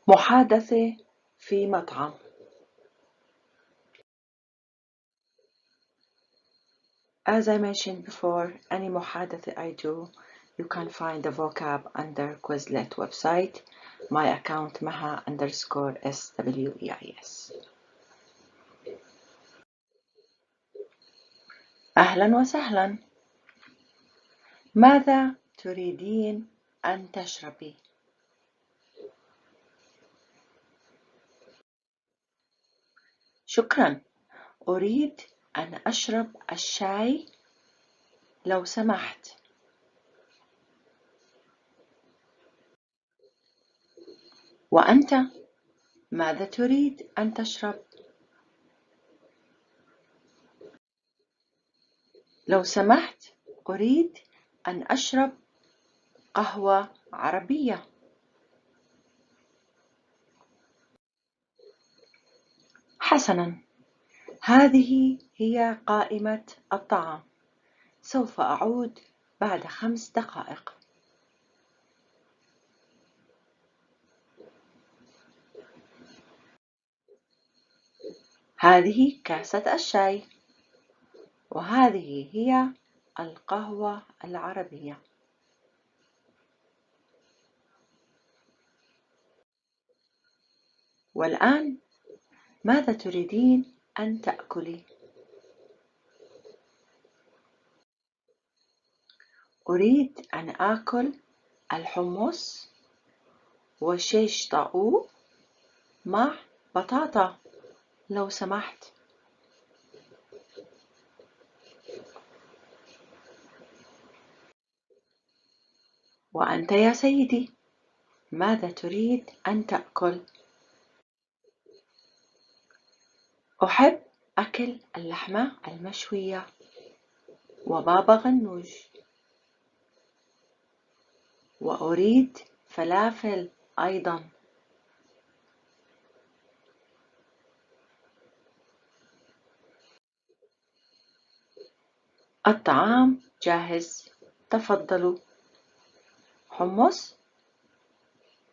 محادثة في مطعم. As I mentioned before, any محادثة I do, you can find the vocab under Quizlet website. My account maha_sweis. أهلا وسهلا. ماذا تريدين أن تشربي؟ شكرا، أريد أن أشرب الشاي لو سمحت. وأنت ماذا تريد أن تشرب؟ لو سمحت، أريد أن أشرب قهوة عربية. حسناً، هذه هي قائمة الطعام. سوف أعود بعد 5 دقائق. هذه كاسة الشاي، وهذه هي القهوة العربية. والآن ماذا تريدين أن تأكلي؟ أريد أن آكل الحمص وشيش طاووق مع بطاطا لو سمحت. وأنت يا سيدي، ماذا تريد أن تأكل؟ أحب أكل اللحمة المشوية وبابا غنوج، وأريد فلافل أيضا. الطعام جاهز، تفضلوا. حمص،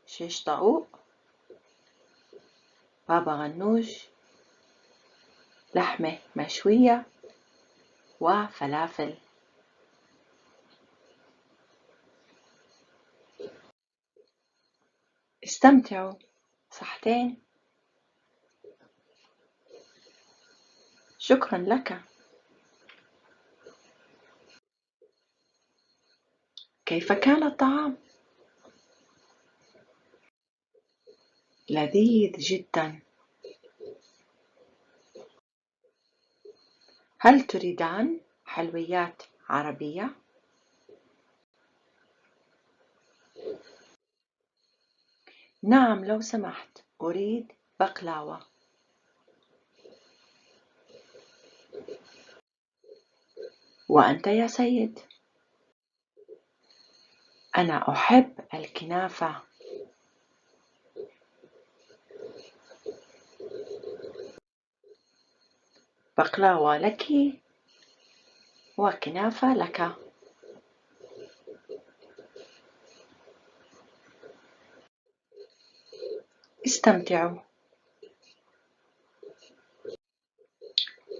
شيش طاووق، بابا غنوج، لحمة مشوية وفلافل. استمتعوا. صحتين. شكرا لك. كيف كان الطعام؟ لذيذ جدا. هل تريدان حلويات عربية؟ نعم لو سمحت، أريد بقلاوة. وأنت يا سيد؟ أنا أحب الكنافة. بقلاوة لك وكنافة لك. استمتعوا.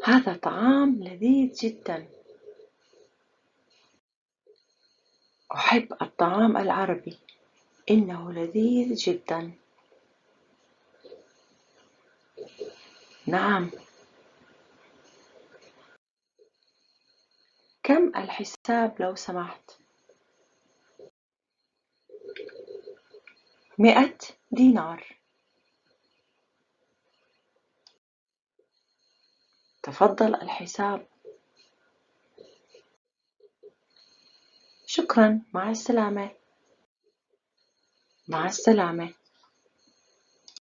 هذا طعام لذيذ جدا. أحب الطعام العربي، إنه لذيذ جدا. نعم. كم الحساب لو سمحت؟ 100 دينار. تفضل الحساب. شكرا، مع السلامة. مع السلامة.